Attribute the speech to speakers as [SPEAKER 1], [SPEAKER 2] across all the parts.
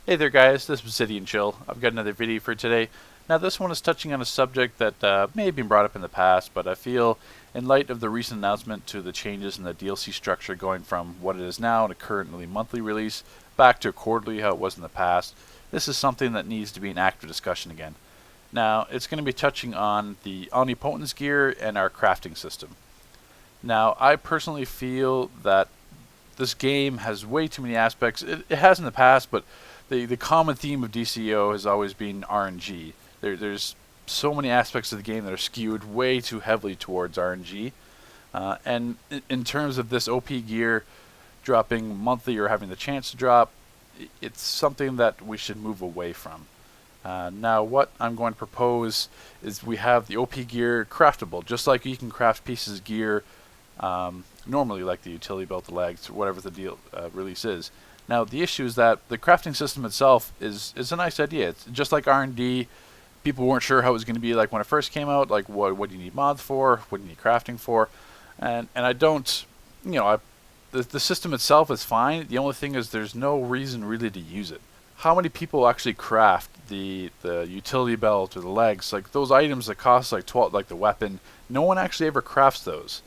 [SPEAKER 1] Hey there guys, this is City and Chill. I've got another video for today. Now this one is touching on a subject that may have been brought up in the past, but I feel in light of the recent announcement to the changes in the DLC structure going from what it is now to currently monthly release back to quarterly how it was in the past, this is something that needs to be an active discussion again. Now it's going to be touching on the Omnipotence gear and our crafting system. Now I personally feel that this game has way too many aspects. It has in the past, but the common theme of DCO has always been RNG. There's so many aspects of the game that are skewed way too heavily towards RNG. And in terms of this OP gear dropping monthly or having the chance to drop, it's something that we should move away from. Now what I'm going to propose is we have the OP gear craftable, just like you can craft pieces of gear normally, like the utility belt, the legs, whatever the deal release is. Now the issue is that the crafting system itself is a nice idea. It's just like R&D. People weren't sure how it was going to be like when it first came out. Like what do you need mods for? What do you need crafting for? And I don't, the system itself is fine. The only thing is there's no reason really to use it. How many people actually craft the utility belt or the legs? Like those items that cost like 12, like the weapon. No one actually ever crafts those.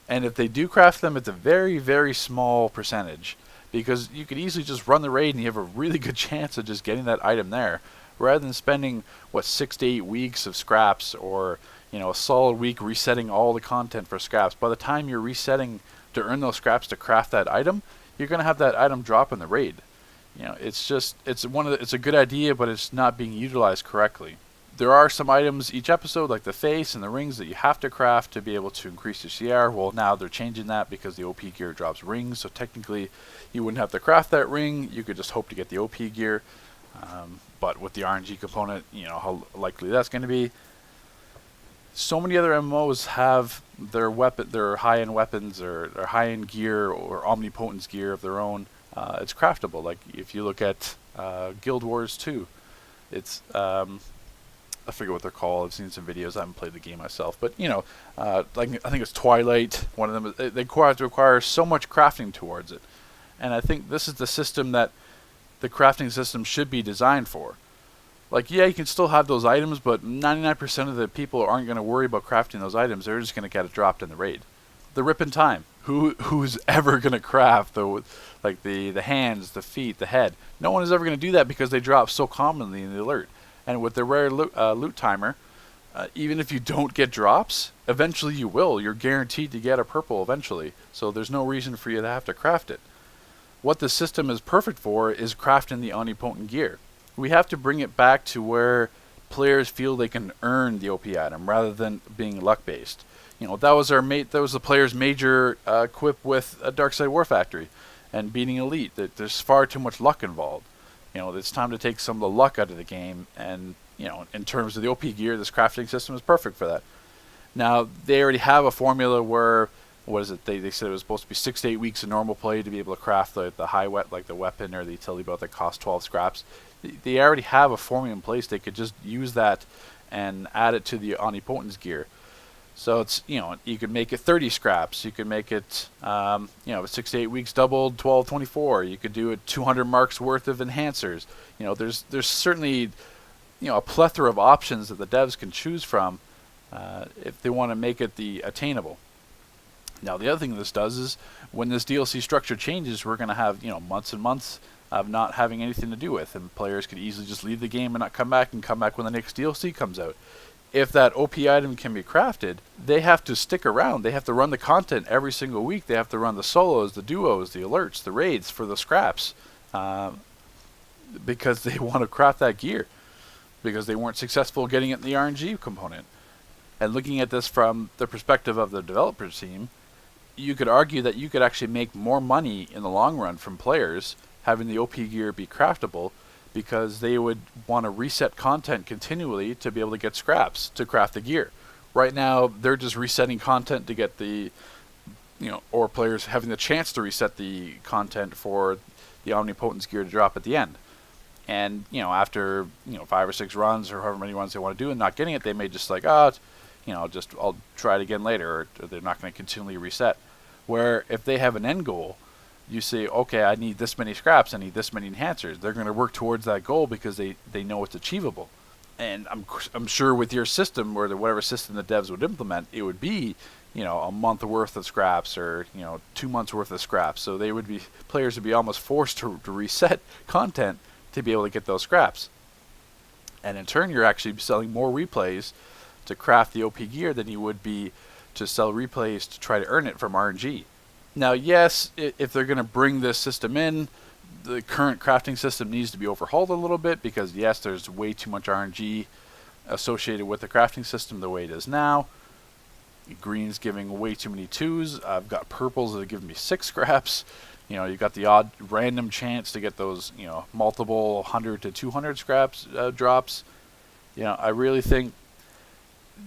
[SPEAKER 1] And if they do craft them, it's a very, very small percentage. Because you could easily just run the raid and you have a really good chance of just getting that item there, rather than spending 6 to 8 weeks of scraps, or a solid week resetting all the content for scraps. By the time you're resetting to earn those scraps to craft that item, you're going to have that item drop in the raid. It's a good idea, but it's not being utilized correctly. There are some items each episode, like the face and the rings, that you have to craft to be able to increase your CR. Well, now they're changing that because the OP gear drops rings, so technically you wouldn't have to craft that ring. You could just hope to get the OP gear. But with the RNG component, how likely that's going to be. So many other MMOs have their high-end weapons or their high-end gear or omnipotence gear of their own. It's craftable. Like if you look at Guild Wars 2, it's I forget what they're called. I've seen some videos. I haven't played the game myself, but like I think it's Twilight. One of them, they require so much crafting towards it, and I think this is the system that the crafting system should be designed for. Like, yeah, you can still have those items, but 99% of the people aren't going to worry about crafting those items. They're just going to get it dropped in the raid. The rip in time. Who's ever going to craft the hands, the feet, the head? No one is ever going to do that because they drop so commonly in the alert. And with the rare loot timer, even if you don't get drops, eventually you will. You're guaranteed to get a purple eventually. So there's no reason for you to have to craft it. What the system is perfect for is crafting the omnipotent gear. We have to bring it back to where players feel they can earn the OP item rather than being luck based. That was the player's major quip with a Darkside War Factory and beating Elite. That there's far too much luck involved. It's time to take some of the luck out of the game, and in terms of the OP gear, this crafting system is perfect for that. Now they already have a formula where, what is it? They said it was supposed to be 6 to 8 weeks of normal play to be able to craft the like the weapon or the utility belt that costs 12 scraps. They already have a formula in place. They could just use that and add it to the omnipotence gear. So it's you could make it 30 scraps. You could make it 6 to 8 weeks doubled, 12, 24. You could do it 200 marks worth of enhancers. There's certainly a plethora of options that the devs can choose from if they want to make it attainable. Now the other thing this does is when this DLC structure changes, we're going to have months and months of not having anything to do with, and players could easily just leave the game and not come back, and come back when the next DLC comes out. If that OP item can be crafted, they have to stick around. They have to run the content every single week. They have to run the solos, the duos, the alerts, the raids for the scraps, because they want to craft that gear, because they weren't successful getting it in the RNG component. And looking at this from the perspective of the developer team, you could argue that you could actually make more money in the long run from players having the OP gear be craftable, because they would want to reset content continually to be able to get scraps to craft the gear. Right now, they're just resetting content to get or players having the chance to reset the content for the omnipotence gear to drop at the end. And, after, 5 or 6 runs or however many runs they want to do and not getting it, they may just I'll try it again later, or they're not going to continually reset. Where if they have an end goal, you say, okay, I need this many scraps, I need this many enhancers. They're going to work towards that goal because they know it's achievable. And I'm sure with your system, or whatever system the devs would implement, it would be, a month worth of scraps, or 2 months worth of scraps. So players would be almost forced to reset content to be able to get those scraps. And in turn, you're actually selling more replays to craft the OP gear than you would be to sell replays to try to earn it from RNG. Now, yes, if they're going to bring this system in, the current crafting system needs to be overhauled a little bit, because yes, there's way too much RNG associated with the crafting system the way it is now. Green's giving way too many 2s. I've got purples that are giving me 6 scraps. You've got the odd random chance to get those, multiple 100 to 200 scraps drops. I really think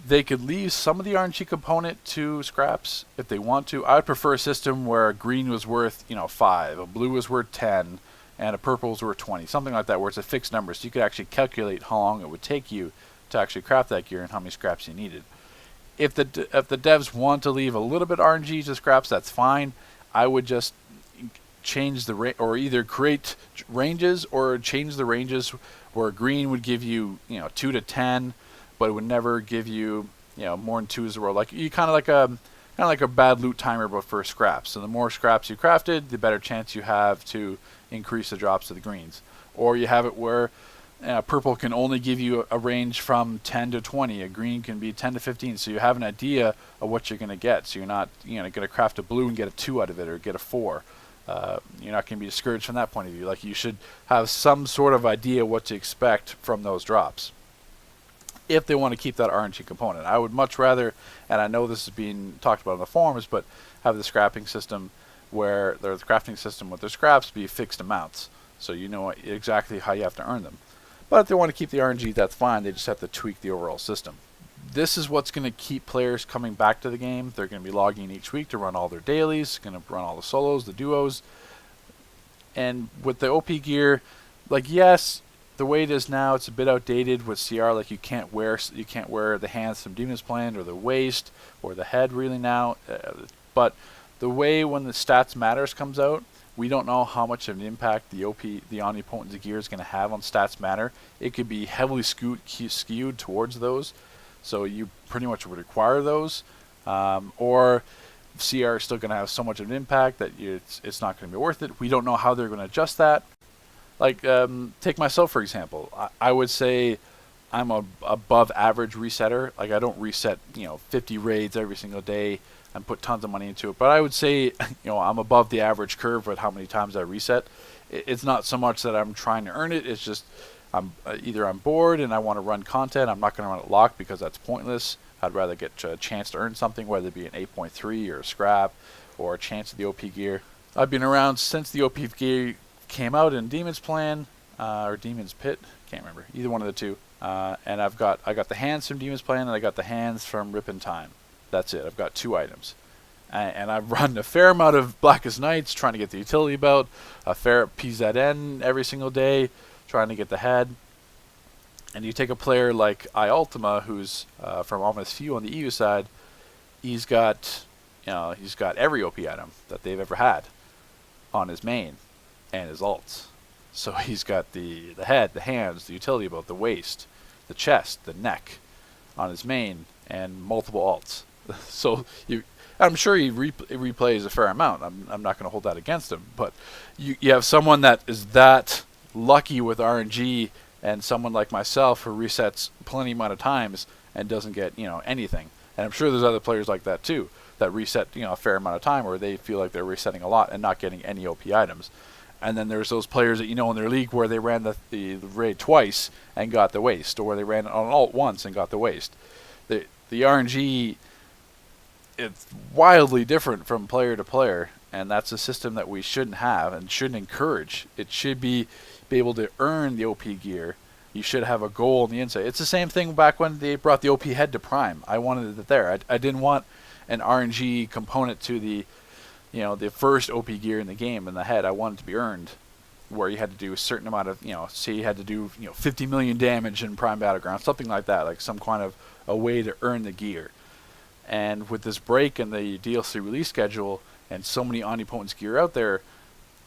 [SPEAKER 1] they could leave some of the RNG component to scraps if they want to. I would prefer a system where a green was worth 5, a blue was worth 10, and a purple was worth 20, something like that, where it's a fixed number, so you could actually calculate how long it would take you to actually craft that gear and how many scraps you needed. If the devs want to leave a little bit RNG to scraps, that's fine. I would just change the or either create ranges or change the ranges where green would give you 2 to 10, but it would never give you more than 2s a row. Like you kind of like a bad loot timer, but for scraps. So the more scraps you crafted, the better chance you have to increase the drops of the greens. Or you have it where purple can only give you a range from 10 to 20. A green can be 10 to 15. So you have an idea of what you're going to get. So you're not going to craft a blue and get a 2 out of it, or get a 4. You're not going to be discouraged from that point of view. Like, you should have some sort of idea what to expect from those drops, if they want to keep that RNG component. I would much rather, and I know this is being talked about in the forums, but have the scrapping system where the crafting system with their scraps be fixed amounts, so you know exactly how you have to earn them. But if they want to keep the RNG, that's fine. They just have to tweak the overall system. This is what's going to keep players coming back to the game. They're going to be logging each week to run all their dailies, going to run all the solos, the duos. And with the OP gear, like, yes, the way it is now, it's a bit outdated with CR. Like, you can't wear the hands from Demon's Plan, or the waist, or the head really now. But the way when the stats matters comes out, we don't know how much of an impact the Omnipotence gear is going to have on stats matter. It could be heavily skewed towards those, so you pretty much would require those, or CR is still going to have so much of an impact that it's not going to be worth it. We don't know how they're going to adjust that. Like, take myself for example. I would say I'm a above average resetter. Like, I don't reset 50 raids every single day and put tons of money into it, but I would say I'm above the average curve with how many times I reset. It's not so much that I'm trying to earn it. It's just I'm bored and I want to run content. I'm not going to run it locked because that's pointless. I'd rather get a chance to earn something, whether it be an 8.3 or a scrap or a chance at the OP gear. I've been around since the OP gear came out in Demon's Plan or Demon's Pit. Can't remember, either one of the two. And I got the hands from Demon's Plan, and I got the hands from Rip in Time. That's it. I've got 2 items. And I've run a fair amount of Blackest Nights trying to get the utility belt, a fair PZN every single day trying to get the head. And you take a player like iUltima, who's from Ominous Few on the EU side. He's got every OP item that they've ever had on his main and his ults. So he's got the head, the hands, the utility belt, the waist, the chest, the neck on his main, and multiple ults. So I'm sure he replays a fair amount. I'm not going to hold that against him. But you have someone that is that lucky with RNG, and someone like myself who resets plenty amount of times and doesn't get anything. And I'm sure there's other players like that too, that reset a fair amount of time, where they feel like they're resetting a lot and not getting any OP items. And then there's those players that in their league where they ran the raid twice and got the waist, or where they ran on alt once and got the waist. The RNG, it's wildly different from player to player, and that's a system that we shouldn't have and shouldn't encourage. It should be able to earn the OP gear. You should have a goal on the inside. It's the same thing back when they brought the OP head to Prime. I wanted it there. I didn't want an RNG component to the the first OP gear in the game, in the head. I wanted it to be earned, where you had to do a certain amount of, say you had to do 50 million damage in Prime Battleground, something like that, like some kind of a way to earn the gear. And with this break in the DLC release schedule and so many Omnipotence gear out there,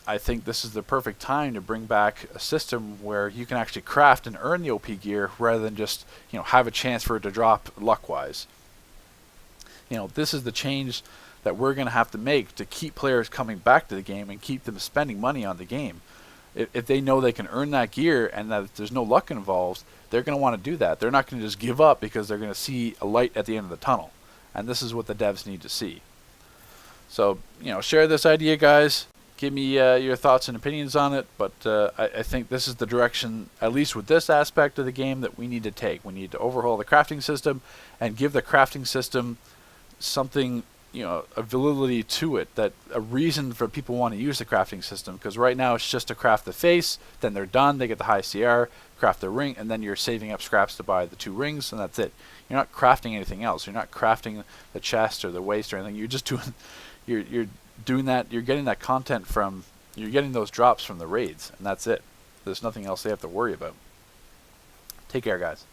[SPEAKER 1] I think this is the perfect time to bring back a system where you can actually craft and earn the OP gear rather than just, have a chance for it to drop luck-wise. This is the change that we're going to have to make to keep players coming back to the game and keep them spending money on the game. If they know they can earn that gear and that there's no luck involved, they're going to want to do that. They're not going to just give up because they're going to see a light at the end of the tunnel. And this is what the devs need to see. So, share this idea, guys. Give me your thoughts and opinions on it. But I think this is the direction, at least with this aspect of the game, that we need to take. We need to overhaul the crafting system and give the crafting system something, a validity to it, that a reason for people want to use the crafting system. Because right now it's just to craft the face, then they're done, they get the high CR, craft the ring, and then you're saving up scraps to buy the 2 rings, and that's it. You're not crafting anything else. You're not crafting the chest or the waist or anything. You're just doing, you're doing that. You're getting that content from, you're getting those drops from the raids, and that's it. There's nothing else they have to worry about. Take care, guys.